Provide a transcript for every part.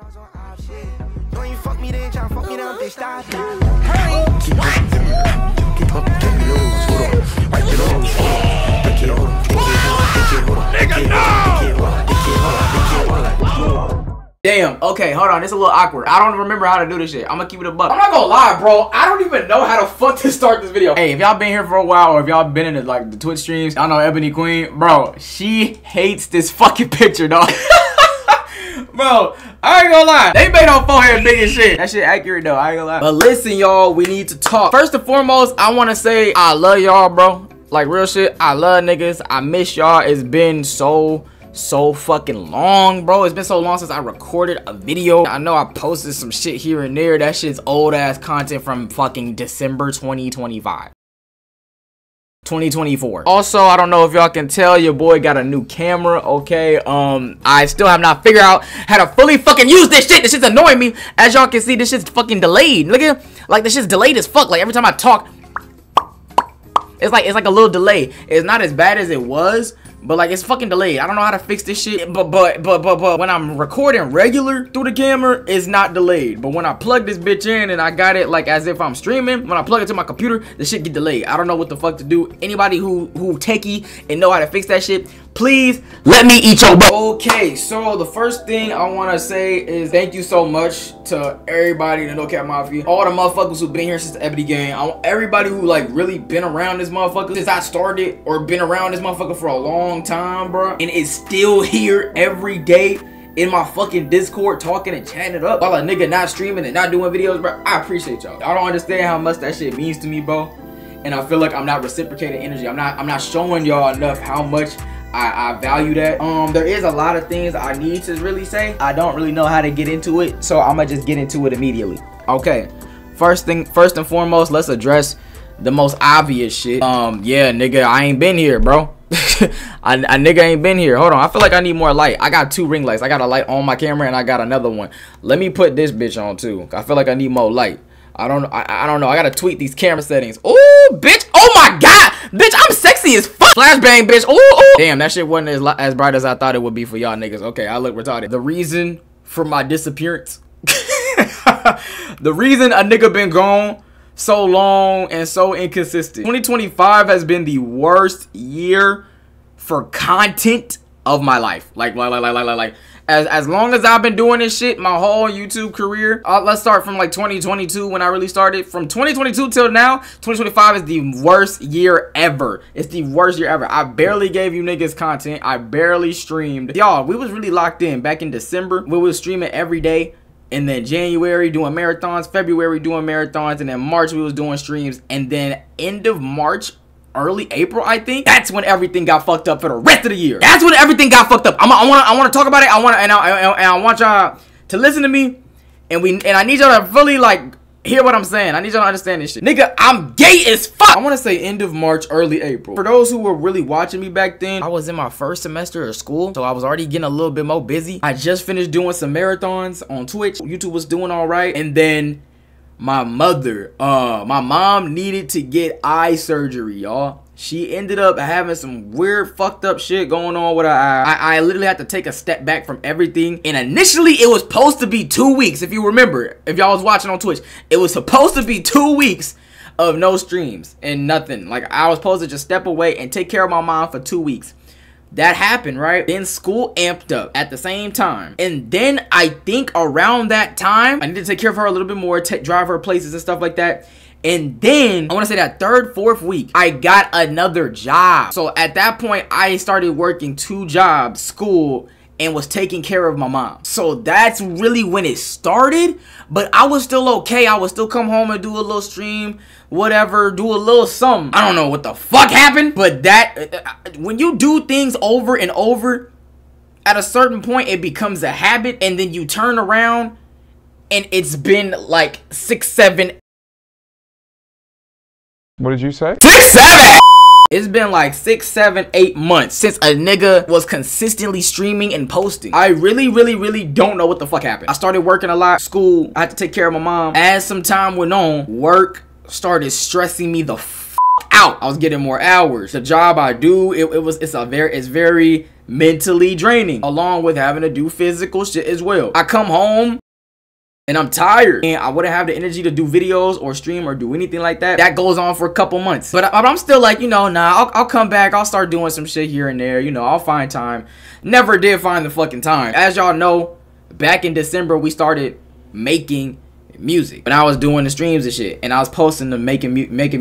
When you fuck me, then try to fuck me down, bitch, stop. Damn, okay, hold on, it's a little awkward. I don't remember how to do this shit. I'm gonna keep it a buck. I'm not gonna lie, bro. I don't even know how to fuck to start this video. Hey, if y'all been here for a while, or if y'all been in the Twitch streams, y'all know Ebony Queen, bro, she hates this fucking picture, dog. Bro, I ain't gonna lie. They made her forehead big as shit. That shit accurate though, I ain't gonna lie. But listen, y'all, we need to talk. First and foremost, I wanna say I love y'all, bro. Like real shit, I love niggas. I miss y'all. It's been so fucking long, bro. It's been so long since I recorded a video. I know I posted some shit here and there. That shit's old ass content from fucking December 2025. 2024. Also, I don't know if y'all can tell, your boy got a new camera, okay? I still have not figured out how to fully fucking use this shit. This shit's annoying me. As y'all can see, this shit's fucking delayed. Look at, like, this shit's delayed as fuck. Like, every time I talk, it's like a little delay. It's not as bad as it was, but like it's fucking delayed. I don't know how to fix this shit. But when I'm recording regular through the camera, it's not delayed. But when I plug this bitch in and I got it like as if I'm streaming, when I plug it to my computer, the shit get delayed. I don't know what the fuck to do. Anybody who techie and know how to fix that shit, please let me eat your butt. Okay, so the first thing I want to say is thank you so much to everybody in the NoCap Mafia, all the motherfuckers who've been here since the Ebony game. I want everybody who like really been around this motherfucker since I started, or been around this motherfucker for a long time, bro, and is still here every day in my fucking Discord talking and chatting it up while a nigga not streaming and not doing videos, bro. I appreciate y'all. I don't understand how much that shit means to me, bro, and I feel like I'm not reciprocating energy. I'm not showing y'all enough how much I value that. There is a lot of things I need to really say. I don't really know how to get into it, so I'm gonna just get into it immediately. Okay, first and foremost, let's address the most obvious shit. Yeah, nigga, I ain't been here, bro. I nigga ain't been here. Hold on, I feel like I need more light. I got 2 ring lights. I got a light on my camera and I got another one. Let me put this bitch on too. I feel like I need more light. I don't know. I don't know. I gotta tweak these camera settings. Ooh, bitch. Oh my god, bitch. I'm sexy as fuck. Flashbang, bitch. Ooh. Damn, that shit wasn't as bright as I thought it would be for y'all niggas. Okay, I look retarded. The reason for my disappearance. The reason a nigga been gone so long and so inconsistent. 2025 has been the worst year for content of my life. Like as long as I've been doing this shit, my whole YouTube career, let's start from like 2022 when I really started. From 2022 till now, 2025 is the worst year ever. It's the worst year ever. I barely gave you niggas content. I barely streamed. Y'all, we was really locked in back in December. We was streaming every day. And then January doing marathons, February doing marathons, and then March we was doing streams. And then end of March, early April, I think, that's when everything got fucked up for the rest of the year. That's when everything got fucked up. I want to talk about it. I want y'all to listen to me, and I need y'all to really like hear what I'm saying. I need y'all to understand this shit. Nigga, I'm gay as fuck. I want to say end of March, early April. For those who were really watching me back then, I was in my first semester of school, so I was already getting a little bit more busy. I just finished doing some marathons on Twitch. YouTube was doing all right, and then my mom needed to get eye surgery, y'all. She ended up having some weird fucked up shit going on with her eye. I literally had to take a step back from everything. And initially it was supposed to be 2 weeks. If you remember, if y'all was watching on Twitch, it was supposed to be 2 weeks of no streams and nothing. Like I was supposed to just step away and take care of my mom for 2 weeks. That happened, right? Then school amped up at the same time. And then I think around that time, I needed to take care of her a little bit more, drive her places and stuff like that. And then, I want to say that 3rd, 4th week, I got another job. So at that point, I started working 2 jobs, school, and was taking care of my mom. So that's really when it started, but I was still okay. I would still come home and do a little stream, whatever, do a little something. I don't know what the fuck happened, but that, when you do things over and over, at a certain point, it becomes a habit, and then you turn around, and it's been like 6, 7, What did you say? 6, 7! It's been like 6, 7, 8 months since a nigga was consistently streaming and posting. I really don't know what the fuck happened. I started working a lot, school, I had to take care of my mom. As some time went on, work started stressing me the f out. I was getting more hours. The job I do, it's very mentally draining, along with having to do physical shit as well. I come home and I'm tired, and I wouldn't have the energy to do videos or stream or do anything like that. That goes on for a couple months, but I'm still like, you know, nah, I'll come back. I'll start doing some shit here and there. You know, I'll find time. Never did find the fucking time. As y'all know, back in December, we started making music, and I was doing the streams and shit, and I was posting the making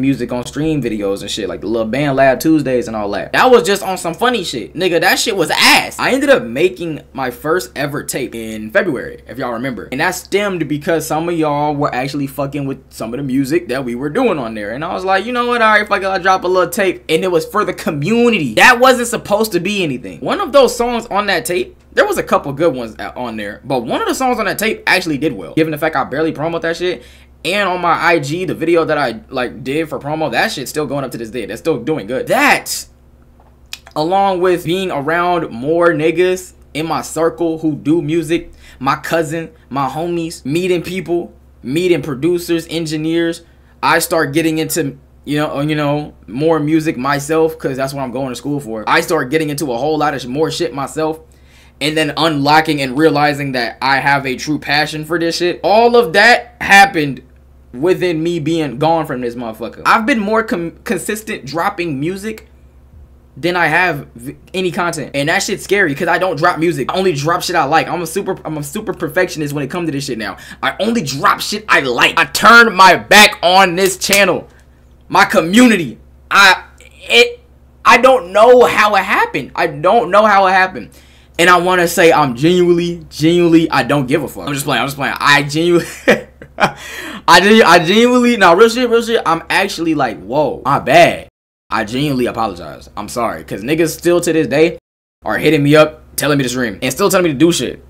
music on stream videos and shit, like the little band lab Tuesdays and all that. That was just on some funny shit, nigga. That shit was ass. I ended up making my first ever tape in February, if y'all remember, and that stemmed because some of y'all were actually fucking with some of the music that we were doing on there, and I was like, you know what, alright, fuck it, I'll drop a little tape, and it was for the community. That wasn't supposed to be anything. One of those songs on that tape, there was a couple good ones on there, but one of the songs on that tape actually did well, given the fact I barely promote that shit. And on my IG, the video that I like did for promo, that shit's still going up to this day. That's still doing good. That, along with being around more niggas in my circle who do music, my cousin, my homies, meeting people, meeting producers, engineers, I start getting into you know, more music myself, because that's what I'm going to school for. I start getting into a whole lot of more shit myself, and then unlocking and realizing that I have a true passion for this shit. All of that happened within me being gone from this motherfucker. I've been more consistent dropping music than I have any content, and that shit's scary because I don't drop music. I only drop shit I like. I'm a super perfectionist when it comes to this shit now. I only drop shit I like. I turned my back on this channel, my community. I don't know how it happened. I don't know how it happened. And I want to say I'm genuinely, I don't give a fuck. I'm just playing. I genuinely, no, real shit. I'm actually like, whoa, my bad. I genuinely apologize. I'm sorry. Because niggas still to this day are hitting me up, telling me to stream, and still telling me to do shit.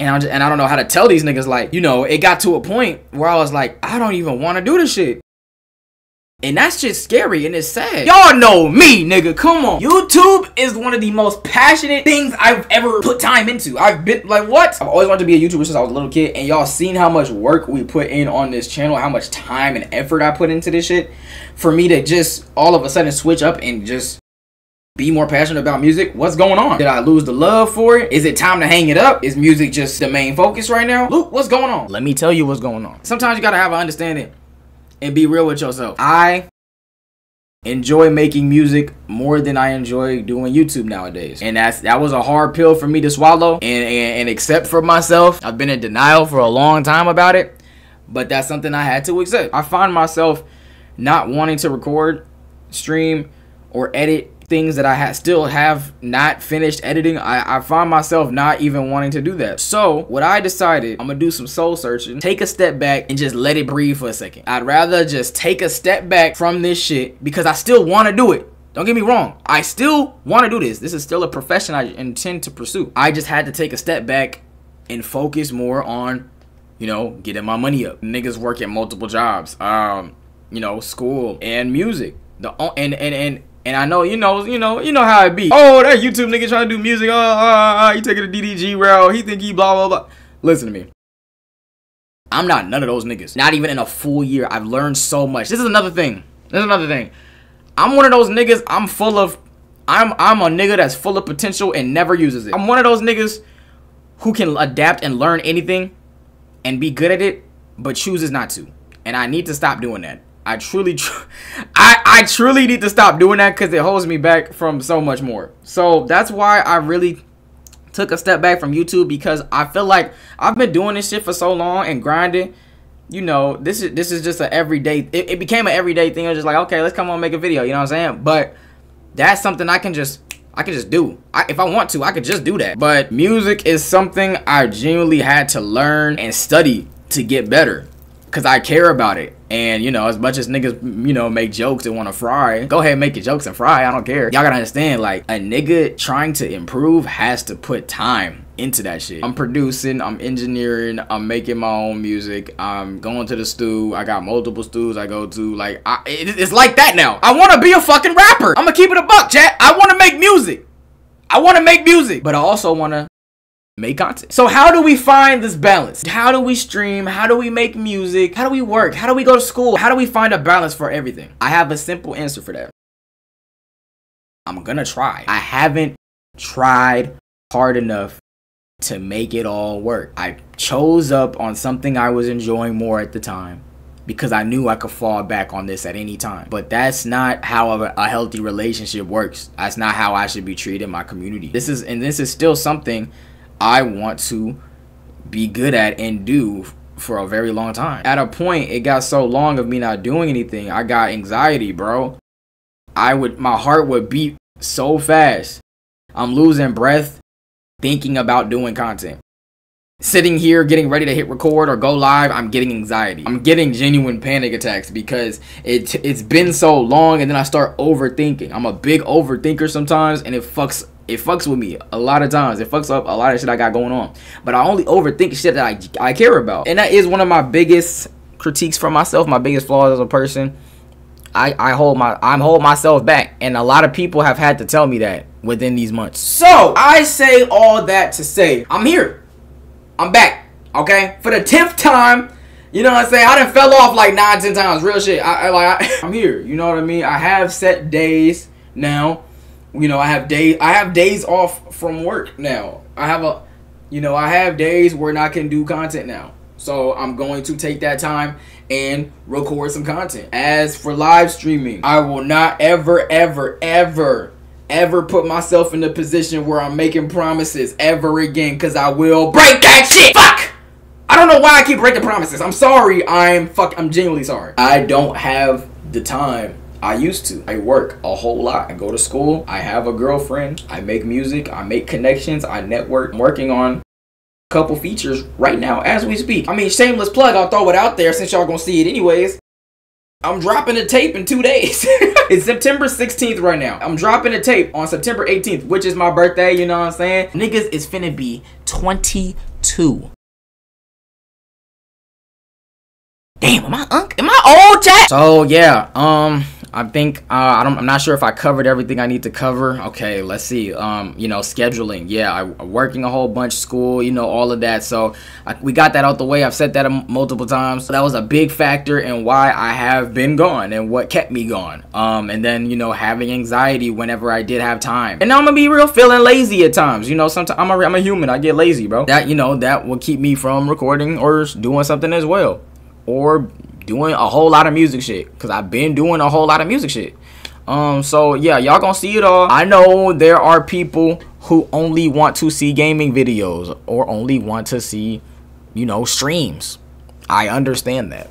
And I don't know how to tell these niggas, like, you know, it got to a point where I was like, I don't even want to do this shit. And that's just scary and it's sad. Y'all know me, nigga. Come on. YouTube is one of the most passionate things I've ever put time into. I've been like, what? I've always wanted to be a YouTuber since I was a little kid. And y'all seen how much work we put in on this channel, how much time and effort I put into this shit. For me to just all of a sudden switch up and just be more passionate about music. What's going on? Did I lose the love for it? Is it time to hang it up? Is music just the main focus right now? Luke, what's going on? Let me tell you what's going on. Sometimes you gotta have an understanding and be real with yourself. I enjoy making music more than I enjoy doing YouTube nowadays, and that was a hard pill for me to swallow and accept for myself. I've been in denial for a long time about it, but that's something I had to accept. I find myself not wanting to record, stream, or edit things that I still have not finished editing. I find myself not even wanting to do that. So what I decided, I'm gonna do some soul searching, take a step back and just let it breathe for a second. I'd rather just take a step back from this shit because I still want to do it. Don't get me wrong, I still want to do this. This is still a profession I intend to pursue. I just had to take a step back and focus more on, you know, getting my money up. Niggas work at multiple jobs, you know, school and music. And I know, you know how it be. Oh, that YouTube nigga trying to do music. He taking a DDG route. He think he blah, blah, blah. Listen to me. I'm not none of those niggas. Not even in a full year. I've learned so much. This is another thing. I'm one of those niggas. I'm a nigga that's full of potential and never uses it. I'm one of those niggas who can adapt and learn anything and be good at it, but chooses not to. And I need to stop doing that. I truly need to stop doing that because it holds me back from so much more. So that's why I really took a step back from YouTube, because I feel like I've been doing this shit for so long and grinding. You know, this is just an everyday. It became an everyday thing. I was just like, okay, let's come on and make a video. You know what I'm saying? But that's something I can just do. If I want to, I could just do that. But music is something I genuinely had to learn and study to get better, because I care about it. And, you know, as much as niggas, you know, make jokes and want to fry, go ahead and make your jokes and fry. I don't care. Y'all gotta understand, like, a nigga trying to improve has to put time into that shit. I'm producing, I'm engineering, I'm making my own music, I'm going to the stew. I got multiple stews I go to. Like, it's like that now. I want to be a fucking rapper. I'm gonna keep it a buck, chat. I want to make music. But I also want to make content. So how do we find this balance? How do we stream? How do we make music? How do we work? How do we go to school? How do we find a balance for everything? I have a simple answer for that. I'm gonna try. I haven't tried hard enough to make it all work. I chose up on something I was enjoying more at the time because I knew I could fall back on this at any time. But that's not how a healthy relationship works. That's not how I should be treated in my community. This is still something I want to be good at and do for a very long time. At a point, it got so long of me not doing anything, I got anxiety, bro. My heart would beat so fast. I'm losing breath thinking about doing content. Sitting here getting ready to hit record or go live, I'm getting anxiety. I'm getting genuine panic attacks because it's been so long, and then I start overthinking. I'm a big overthinker sometimes, and it fucks with me a lot of times. It fucks up a lot of shit I got going on. But I only overthink shit that I care about. And that is one of my biggest critiques for myself, my biggest flaws as a person. I hold myself back, and a lot of people have had to tell me that within these months. So I say all that to say I'm here. I'm back, okay? For the 10th time, you know what I'm saying? I done fell off like 9-10 times, real shit. I'm here, you know what I mean? I have set days now. You know, I have days off from work now. I have days where I can do content now. So I'm going to take that time and record some content. As for live streaming, I will not ever put myself in a position where I'm making promises ever again, because I will break that shit. Fuck! I don't know why I keep breaking promises. I'm sorry. I'm genuinely sorry. I don't have the time I used to. I work a whole lot. I go to school. I have a girlfriend. I make music. I make connections. I network. I'm working on a couple features right now as we speak. I mean, shameless plug. I'll throw it out there since y'all gonna see it anyways. I'm dropping a tape in 2 days. It's September 16th right now. I'm dropping a tape on September 18th, which is my birthday, you know what I'm saying? Niggas is finna be 22. Damn, am I old, chat? So yeah, I think I'm not sure if I covered everything I need to cover. Okay, let's see. You know, scheduling. Yeah, I'm working a whole bunch, school, you know, all of that. So we got that out the way. I've said that multiple times. So that was a big factor in why I have been gone and what kept me gone. And then, you know, having anxiety whenever I did have time. And I'm gonna be real, feeling lazy at times. You know, sometimes I'm a human. I get lazy, bro. That, you know, that will keep me from recording or doing something as well, or doing a whole lot of music shit, because I've been doing a whole lot of music shit. So yeah, y'all gonna see it all. I know there are people who only want to see gaming videos or only want to see, you know, streams. I understand that.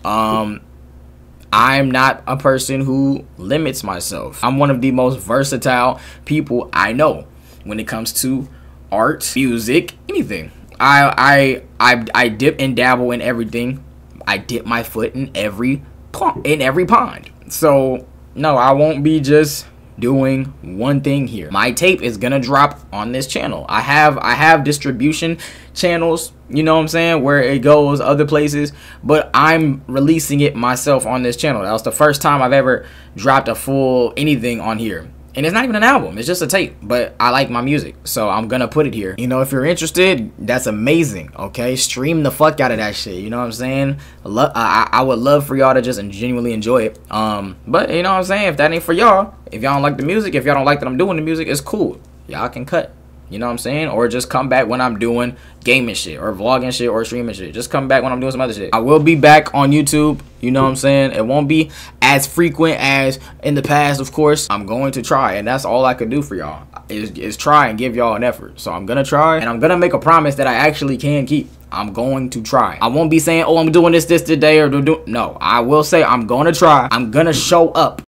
I'm not a person who limits myself. I'm one of the most versatile people I know when it comes to art, music, anything. I dip and dabble in everything. I dip my foot in every pond. So no, I won't be just doing one thing here. My tape is gonna drop on this channel. I have distribution channels, you know what I'm saying, where it goes other places, but I'm releasing it myself on this channel. That was the first time I've ever dropped a full anything on here. And it's not even an album, it's just a tape, but I like my music, so I'm gonna put it here. You know, if you're interested, that's amazing, okay? Stream the fuck out of that shit, you know what I'm saying? I would love for y'all to just genuinely enjoy it. But you know what I'm saying, if that ain't for y'all, if y'all don't like the music, if y'all don't like that I'm doing the music, it's cool. Y'all can cut, you know what I'm saying? Or just come back when I'm doing gaming shit, or vlogging shit, or streaming shit. Just come back when I'm doing some other shit. I will be back on YouTube, you know what I'm saying? It won't be as frequent as in the past, of course. I'm going to try, and that's all I could do for y'all, is try and give y'all an effort. So I'm gonna try, and I'm gonna make a promise that I actually can keep. I'm going to try. I won't be saying, oh, I'm doing this today, or no. I will say I'm gonna try. I'm gonna show up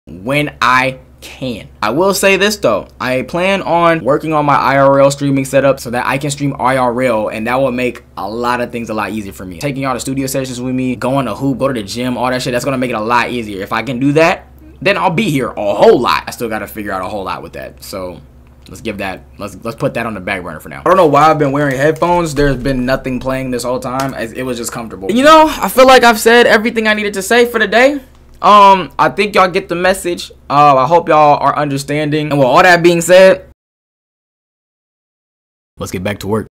when I can. I will say this though, I plan on working on my IRL streaming setup so that I can stream IRL, and that will make a lot of things a lot easier for me. Taking y'all to studio sessions with me, going to hoop, go to the gym, all that shit, that's gonna make it a lot easier. If I can do that, then I'll be here a whole lot. I still gotta figure out a whole lot with that. So let's put that on the back burner for now. I don't know why I've been wearing headphones. There's been nothing playing this whole time, as it was just comfortable. You know, I feel like I've said everything I needed to say for the day. I think y'all get the message. I hope y'all are understanding. And with all that being said, let's get back to work.